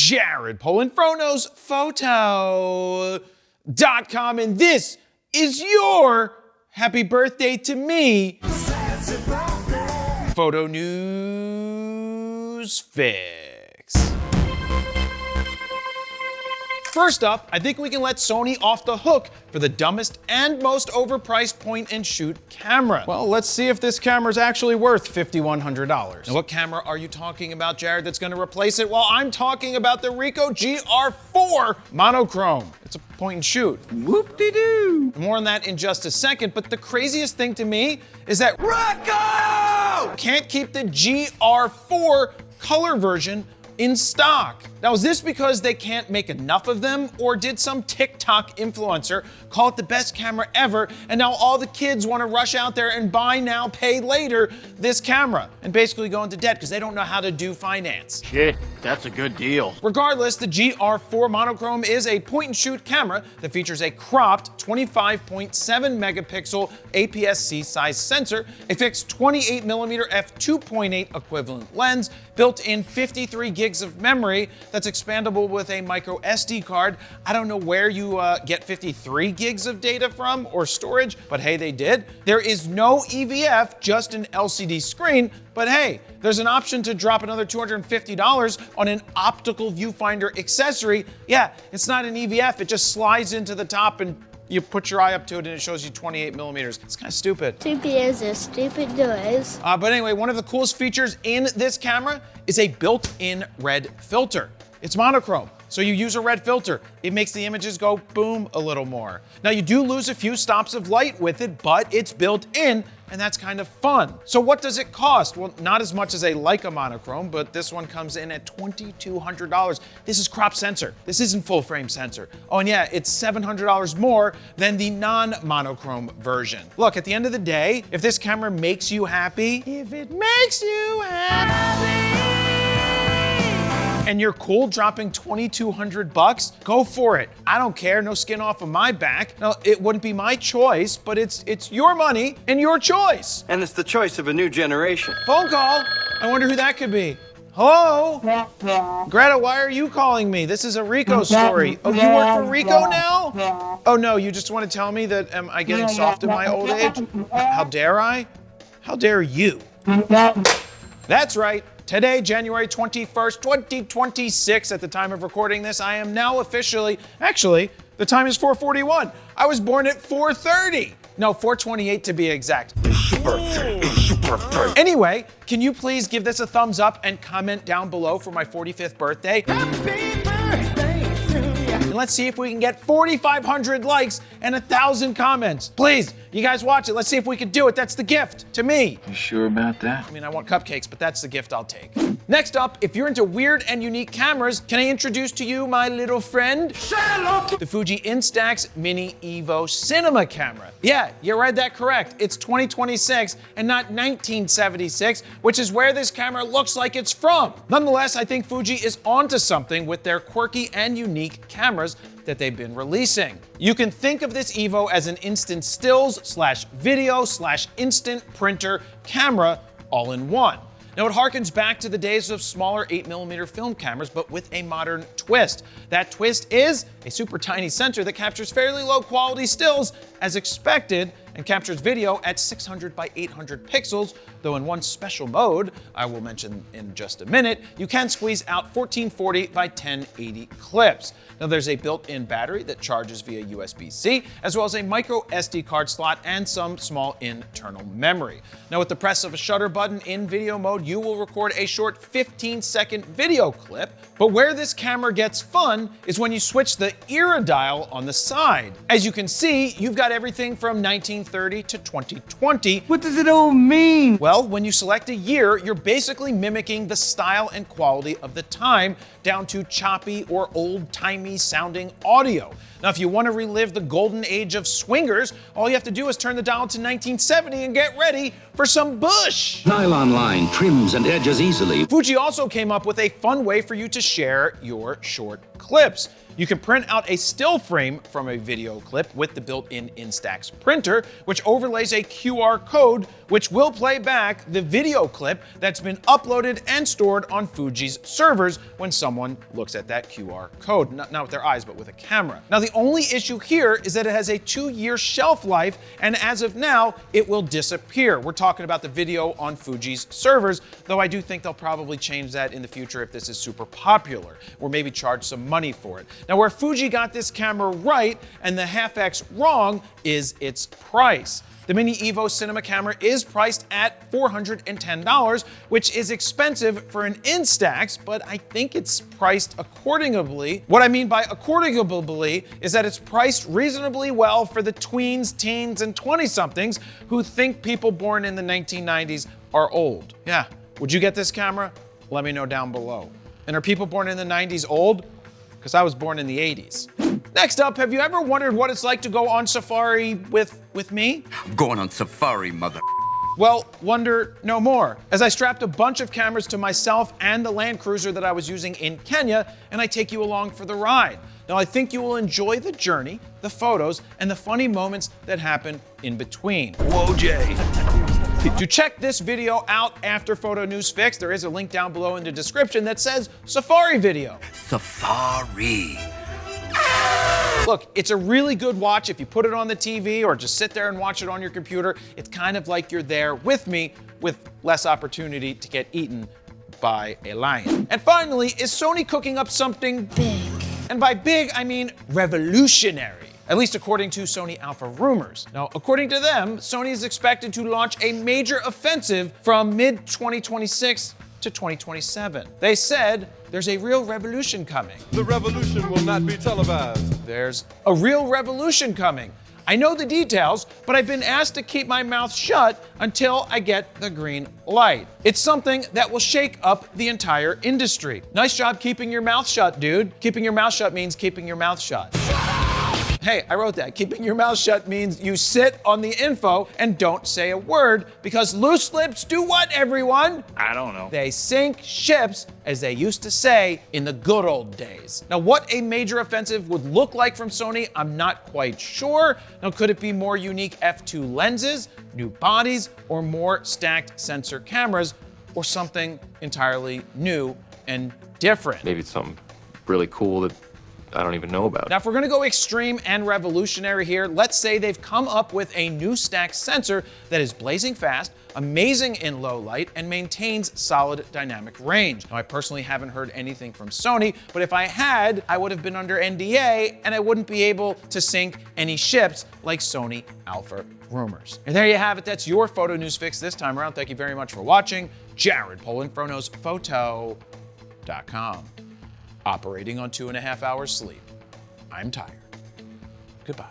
Jared Polin, Photo.com, and this is your happy birthday to me Photo News Fix. First up, I think we can let Sony off the hook for the dumbest and most overpriced point-and-shoot camera. Well, let's see if this camera is actually worth $5,100. Now, what camera are you talking about, Jared, that's gonna replace it? Well, I'm talking about the Ricoh GR4 monochrome. It's a point-and-shoot. Whoop-de-doo. More on that in just a second, but the craziest thing to me is that Ricoh can't keep the GR4 color version in stock. Now, is this because they can't make enough of them, or did some TikTok influencer call it the best camera ever, and now all the kids want to rush out there and buy now, pay later this camera, and basically go into debt because they don't know how to do finance? Shit, that's a good deal. Regardless, the GR4 monochrome is a point-and-shoot camera that features a cropped 25.7 megapixel APS-C size sensor, a fixed 28mm f2.8 equivalent lens, built-in 53 gigs of memory that's expandable with a micro SD card. I don't know where you get 53 gigs of data from or storage, but hey, they did. There is no EVF, just an LCD screen, but hey, there's an option to drop another $250 on an optical viewfinder accessory. Yeah, it's not an EVF, it just slides into the top and you put your eye up to it and it shows you 28mm. It's kind of stupid. Stupid is a stupid noise. But anyway, one of the coolest features in this camera is a built-in red filter. It's monochrome, so you use a red filter. It makes the images go boom a little more. Now, you do lose a few stops of light with it, but it's built in, and that's kind of fun. So what does it cost? Well, not as much as a Leica monochrome, but this one comes in at $2,200. This is crop sensor. This isn't full frame sensor. Oh, and yeah, it's $700 more than the non-monochrome version. Look, at the end of the day, if this camera makes you happy, if it makes you happy, and you're cool dropping $2,200, go for it. I don't care, no skin off of my back. Now, it wouldn't be my choice, but it's your money and your choice. And it's the choice of a new generation. Phone call. I wonder who that could be. Hello? Greta, why are you calling me? This is a Ricoh story. Oh, you work for Ricoh now? Oh no, you just want to tell me that am I getting soft in my old age? How dare I? How dare you? That's right. Today, January 21st, 2026, at the time of recording this, I am now officially, actually, the time is 4:41. I was born at 4:30. No, 4:28 to be exact. Anyway, can you please give this a thumbs up and comment down below for my 45th birthday? Happy birthday to you. And let's see if we can get 4,500 likes and 1,000 comments. Please, you guys watch it. Let's see if we can do it. That's the gift to me. You sure about that? I mean, I want cupcakes, but that's the gift I'll take. Next up, if you're into weird and unique cameras, can I introduce to you my little friend? Sherlock! The Fuji Instax Mini Evo Cinema camera. Yeah, you read that correct. It's 2026 and not 1976, which is where this camera looks like it's from. Nonetheless, I think Fuji is onto something with their quirky and unique cameras that they've been releasing. You can think of this Evo as an instant stills / video / instant printer camera all in one. Now, it harkens back to the days of smaller 8mm film cameras, but with a modern twist. That twist is a super tiny sensor that captures fairly low quality stills as expected and captures video at 600 by 800 pixels, though in one special mode, I will mention in just a minute, you can squeeze out 1440 by 1080 clips. Now, there's a built-in battery that charges via USB-C, as well as a micro SD card slot and some small internal memory. Now, with the press of a shutter button in video mode, you will record a short 15-second video clip, but where this camera gets fun is when you switch the iridile on the side. As you can see, you've got everything from 1930 to 2020. What does it all mean? Well, when you select a year, you're basically mimicking the style and quality of the time down to choppy or old-timey sounding audio. Now, if you want to relive the golden age of swingers, all you have to do is turn the dial to 1970 and get ready for some bush. Nylon line trims and edges easily. Fuji also came up with a fun way for you to share your short clips. You can print out a still frame from a video clip with the built-in Instax printer, which overlays a QR code which will play back the video clip that's been uploaded and stored on Fuji's servers when someone looks at that QR code. Not with their eyes, but with a camera. Now, the only issue here is that it has a 2-year shelf life, and as of now, it will disappear. We're talking about the video on Fuji's servers, though I do think they'll probably change that in the future if this is super popular, or maybe charge some money for it. Now, where Fuji got this camera right and the half X wrong is its price. The Mini Evo Cinema camera is priced at $410, which is expensive for an Instax, but I think it's priced accordingly. What I mean by accordingly is that it's priced reasonably well for the tweens, teens, and 20-somethings who think people born in the 1990s are old. Yeah, would you get this camera? Let me know down below. And are people born in the 90s old? Because I was born in the 80s. Next up, have you ever wondered what it's like to go on safari with me? I'm going on safari, mother. Well, wonder no more, as I strapped a bunch of cameras to myself and the Land Cruiser that I was using in Kenya, and I take you along for the ride. Now, I think you will enjoy the journey, the photos, and the funny moments that happen in between. Whoa, Jay. To check this video out after Photo News Fix, there is a link down below in the description that says Safari Video. Safari. Look, it's a really good watch if you put it on the TV or just sit there and watch it on your computer. It's kind of like you're there with me, with less opportunity to get eaten by a lion. And finally, is Sony cooking up something Big. And by big, I mean revolutionary, at least according to Sony Alpha rumors. Now, according to them, Sony is expected to launch a major offensive from mid-2026 to 2027. They said there's a real revolution coming. The revolution will not be televised. There's a real revolution coming. I know the details, but I've been asked to keep my mouth shut until I get the green light. It's something that will shake up the entire industry. Nice job keeping your mouth shut, dude. Keeping your mouth shut means keeping your mouth shut. Hey, I wrote that. Keeping your mouth shut means you sit on the info and don't say a word, because loose lips do what, everyone? I don't know. They sink ships, as they used to say in the good old days. Now, what a major offensive would look like from Sony, I'm not quite sure. Now, could it be more unique f2 lenses, new bodies, or more stacked sensor cameras, or something entirely new and different? Maybe it's something really cool that I don't even know about. Now, if we're gonna go extreme and revolutionary here, let's say they've come up with a new stacked sensor that is blazing fast, amazing in low light, and maintains solid dynamic range. Now, I personally haven't heard anything from Sony, but if I had, I would have been under NDA and I wouldn't be able to sync any ships like Sony Alpha rumors. And there you have it. That's your Photo News Fix this time around. Thank you very much for watching. Jared Polin, PhotoNewsPhoto.com. Operating on 2.5 hours sleep. I'm tired. Goodbye.